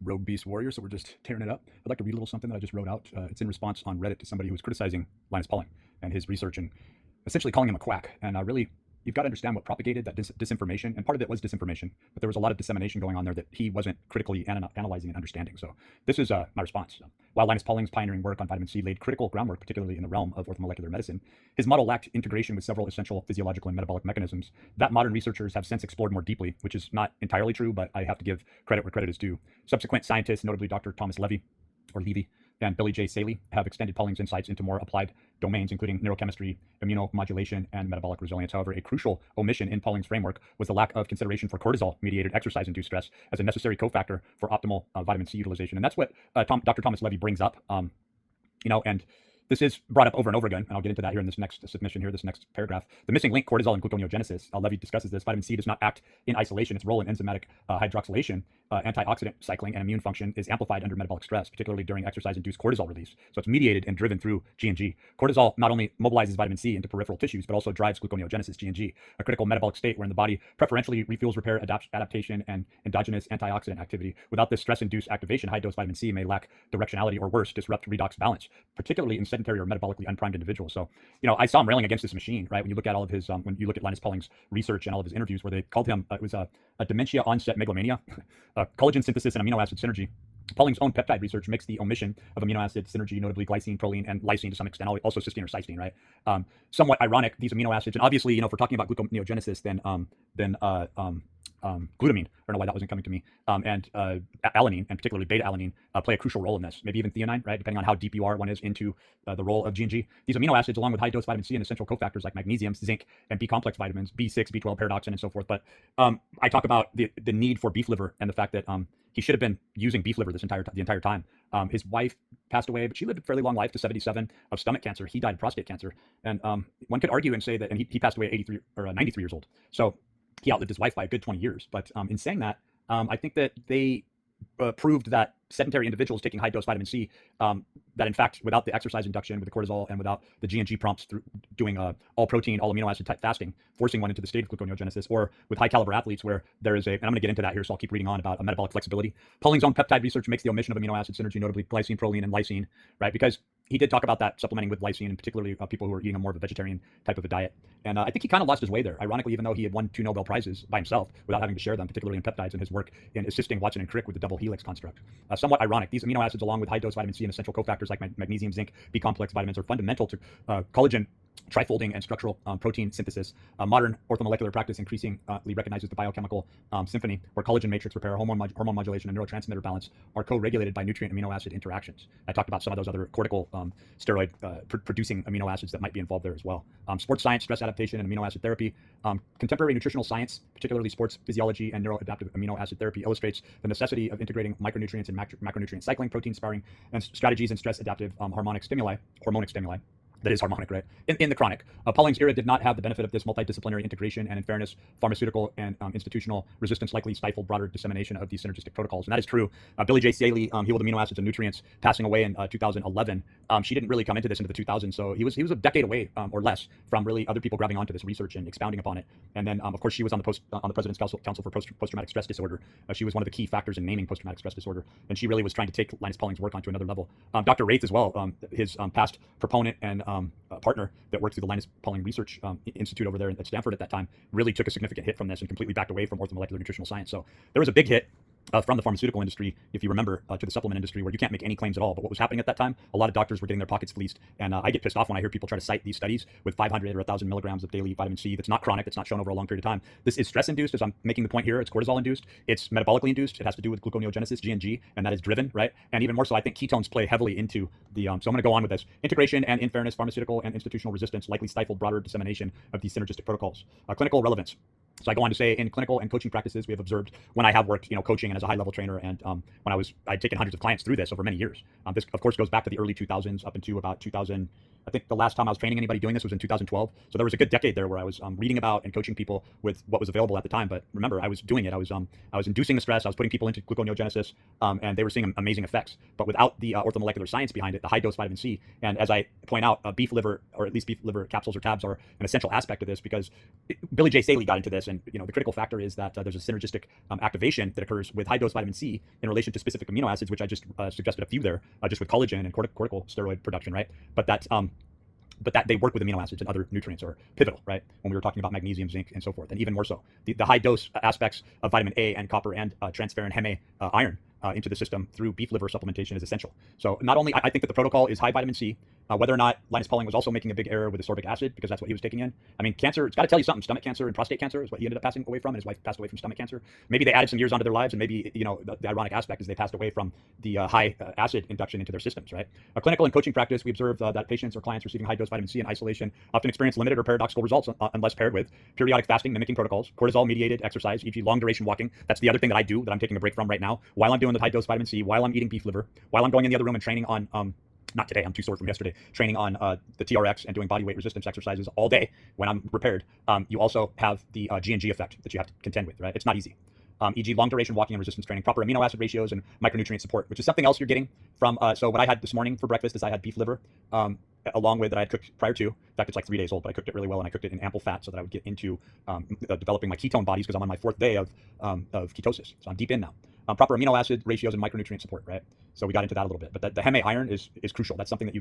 Rogue Beast Warrior, so we're just tearing it up. I'd like to read a little something that I just wrote out. It's in response on Reddit to somebody who was criticizing Linus Pauling and his research and essentially calling him a quack. And really, you've got to understand what propagated that disinformation. And part of it was disinformation, but there was a lot of dissemination going on there that he wasn't critically analyzing and understanding. So this is my response. While Linus Pauling's pioneering work on vitamin C laid critical groundwork, particularly in the realm of orthomolecular medicine, his model lacked integration with several essential physiological and metabolic mechanisms that modern researchers have since explored more deeply, which is not entirely true, but I have to give credit where credit is due. Subsequent scientists, notably Dr. Thomas Levy, or Levy, and Billie J. Sahley, have extended Pauling's insights into more applied domains, including neurochemistry, immunomodulation, and metabolic resilience. However, a crucial omission in Pauling's framework was the lack of consideration for cortisol-mediated exercise-induced stress as a necessary cofactor for optimal vitamin C utilization. And that's what Dr. Thomas Levy brings up. And this is brought up over and over again, and I'll get into that here in this next submission here, this next paragraph. The missing link, cortisol and gluconeogenesis. Levy discusses this. Vitamin C does not act in isolation. Its role in enzymatic hydroxylation, antioxidant cycling, and immune function is amplified under metabolic stress, particularly during exercise-induced cortisol release. So it's mediated and driven through G&G. Cortisol not only mobilizes vitamin C into peripheral tissues, but also drives gluconeogenesis, G&G, a critical metabolic state wherein the body preferentially refuels repair, adaptation, and endogenous antioxidant activity. Without this stress-induced activation, high-dose vitamin C may lack directionality or worse, disrupt redox balance, particularly in sedentary or metabolically unprimed individuals. So, I saw him railing against this machine, right? When you look at all of his, when you look at Linus Pauling's research and all of his interviews where they called him, it was a dementia onset megalomania, collagen synthesis and amino acid synergy. Pauling's own peptide research makes the omission of amino acid synergy, notably glycine, proline, and lysine to some extent, also cysteine or cysteine, right? Somewhat ironic, these amino acids, and obviously, if we're talking about gluconeogenesis, then glutamine, I don't know why that wasn't coming to me, and alanine, and particularly beta alanine, play a crucial role in this. Maybe even theanine, right? Depending on how deep one is into the role of G&G. These amino acids, along with high dose vitamin C and essential cofactors like magnesium, zinc, and B complex vitamins, B6, B12, paradoxin, and so forth. But I talk about the need for beef liver and the fact that he should have been using beef liver the entire time. His wife passed away, but she lived a fairly long life to 77 of stomach cancer. He died of prostate cancer, and one could argue and say that, and he passed away at 83 or 93 years old. So he outlived his wife by a good 20 years. But in saying that, I think that they proved that sedentary individuals taking high dose vitamin C, that in fact, without the exercise induction with the cortisol and without the G&G prompts through doing all protein, all amino acid type fasting, forcing one into the state of gluconeogenesis, or with high caliber athletes where there is and I'm going to get into that here, so I'll keep reading on about metabolic flexibility. Pauling's own peptide research makes the omission of amino acid synergy, notably glycine, proline, and lysine, right? Because he did talk about that supplementing with lysine, and particularly people who are eating a more of a vegetarian type of a diet. And I think he kind of lost his way there, ironically, even though he had won 2 Nobel Prizes by himself without having to share them, particularly in peptides and his work in assisting Watson and Crick with the double helix construct. Somewhat ironic. These amino acids, along with high dose vitamin C and essential cofactors like magnesium, zinc, B complex vitamins, are fundamental to collagen trifolding and structural protein synthesis. Modern orthomolecular practice increasingly recognizes the biochemical symphony where collagen matrix repair, hormone modulation, and neurotransmitter balance are co-regulated by nutrient amino acid interactions. I talked about some of those other cortical steroid producing amino acids that might be involved there as well. Sports science, stress adaptation, and amino acid therapy. Contemporary nutritional science, particularly sports physiology and neuroadaptive amino acid therapy, illustrates the necessity of integrating micronutrients and macronutrient cycling, protein sparing, and strategies in stress adaptive hormonic stimuli that is harmonic, right? In the chronic. Pauling's era did not have the benefit of this multidisciplinary integration, and in fairness, pharmaceutical and institutional resistance likely stifled broader dissemination of these synergistic protocols. And that is true. Billie J. Sahley, healed amino acids and nutrients, passing away in 2011. She didn't really come into this into the 2000s, so he was a decade away or less from really other people grabbing onto this research and expounding upon it. And then, of course, she was on the President's Council for Post-Traumatic Stress Disorder. She was one of the key factors in naming post-traumatic stress disorder, and she really was trying to take Linus Pauling's work onto another level. Dr. Wraith as well, his past proponent and partner that worked through the Linus Pauling Research Institute over there at Stanford at that time, really took a significant hit from this and completely backed away from orthomolecular nutritional science. So there was a big hit from the pharmaceutical industry, if you remember, to the supplement industry, where you can't make any claims at all. But what was happening at that time, a lot of doctors were getting their pockets fleeced. And I get pissed off when I hear people try to cite these studies with 500 or 1,000 milligrams of daily vitamin C that's not chronic, that's not shown over a long period of time. This is stress-induced, as I'm making the point here. It's cortisol-induced. It's metabolically induced. It has to do with gluconeogenesis, G&G, and that is driven, right? And even more so, I think ketones play heavily into the, so I'm going to go on with this. Integration and, in fairness, pharmaceutical and institutional resistance likely stifled broader dissemination of these synergistic protocols. Clinical relevance. So I go on to say, in clinical and coaching practices, we have observed when I have worked, coaching and as a high-level trainer, and when I'd taken hundreds of clients through this over many years. This, of course, goes back to the early 2000s up into about 2000. I think the last time I was training anybody doing this was in 2012. So there was a good decade there where I was reading about and coaching people with what was available at the time. But remember, I was doing it. I was inducing the stress. I was putting people into gluconeogenesis, and they were seeing amazing effects. But without the orthomolecular science behind it, the high dose vitamin C. And as I point out, beef liver, or at least beef liver capsules or tabs, are an essential aspect of this, because Billie J. Sahley got into this. And the critical factor is that there's a synergistic activation that occurs with high dose vitamin C in relation to specific amino acids, which I just suggested a few there, just with collagen and corticosteroid production, right? But that they work with amino acids and other nutrients are pivotal, right? When we were talking about magnesium, zinc, and so forth, and even more so, the high dose aspects of vitamin A and copper and transferrin heme iron into the system through beef liver supplementation is essential. So not only, I think that the protocol is high vitamin C, whether or not Linus Pauling was also making a big error with ascorbic acid, because that's what he was taking in. I mean, cancer, it's got to tell you something. Stomach cancer and prostate cancer is what he ended up passing away from, and his wife passed away from stomach cancer. Maybe they added some years onto their lives, and maybe, the ironic aspect is they passed away from the high acid induction into their systems, right? A clinical and coaching practice, we observed that patients or clients receiving high dose vitamin C in isolation often experience limited or paradoxical results unless paired with periodic fasting mimicking protocols, cortisol-mediated exercise, e.g. long duration walking. That's the other thing that I do, that I'm taking a break from right now, while I'm doing the high dose vitamin C, while I'm eating beef liver, while I'm going in the other room and training on not today, I'm too sore from yesterday, training on the TRX and doing body weight resistance exercises all day when I'm prepared. You also have the G&G effect that you have to contend with, right? It's not easy. E.g. long duration walking and resistance training, proper amino acid ratios, and micronutrient support, which is something else you're getting from, so what I had this morning for breakfast is I had beef liver, along with that I had cooked prior to. In fact, it's like 3 days old, but I cooked it really well, and I cooked it in ample fat so that I would get into developing my ketone bodies, because I'm on my 4th day of ketosis. So I'm deep in now. Proper amino acid ratios and micronutrient support, right? So we got into that a little bit, but the heme iron is crucial. That's something that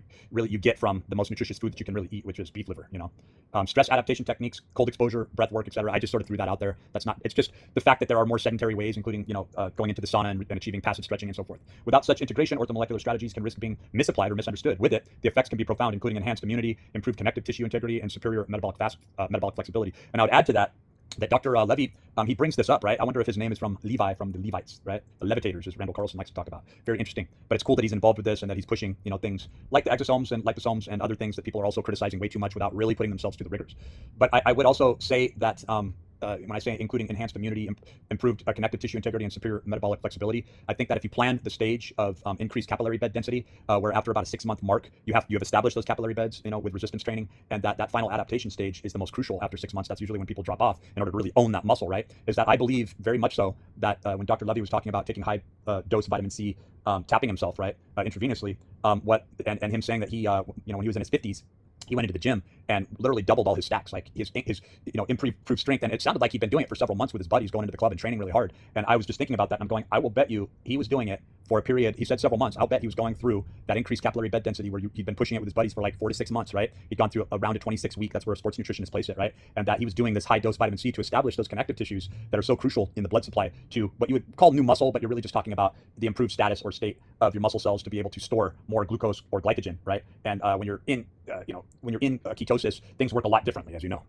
you get from the most nutritious food that you can really eat, which is beef liver. Stress adaptation techniques, cold exposure, breath work, etc. I just sort of threw that out there. It's just the fact that there are more sedentary ways, including going into the sauna and achieving passive stretching and so forth. Without such integration, orthomolecular strategies can risk being misapplied or misunderstood. With it, the effects can be profound, including enhanced immunity, improved connective tissue integrity, and superior metabolic flexibility. And I would add to that Dr. Levy, he brings this up, right? I wonder if his name is from Levi, from the Levites, right? The levitators, as Randall Carlson likes to talk about. Very interesting. But it's cool that he's involved with this and that he's pushing, things like the exosomes and liposomes and other things that people are also criticizing way too much without really putting themselves to the rigors. But I would also say that when I say including enhanced immunity, improved connective tissue integrity, and superior metabolic flexibility, I think that if you plan the stage of increased capillary bed density, where after about a 6-month mark, you have established those capillary beds, with resistance training, and that final adaptation stage is the most crucial after 6 months. That's usually when people drop off in order to really own that muscle, right? Is that I believe very much so that when Dr. Levy was talking about taking high dose vitamin C, tapping himself, right, intravenously, and him saying that he, when he was in his 50s, he went into the gym and literally doubled all his stacks, like his improved strength. And it sounded like he'd been doing it for several months with his buddies, going into the club and training really hard. And I was just thinking about that, and I'm going, I will bet you he was doing it for a period. He said several months. I'll bet he was going through that increased capillary bed density where he'd been pushing it with his buddies for like 4 to 6 months, right? He'd gone through around a 26-week. That's where a sports nutritionist placed it, right? And that he was doing this high dose vitamin C to establish those connective tissues that are so crucial in the blood supply to what you would call new muscle, but you're really just talking about the improved status or state of your muscle cells to be able to store more glucose or glycogen, right? And when you're in ketosis, things work a lot differently, as you know.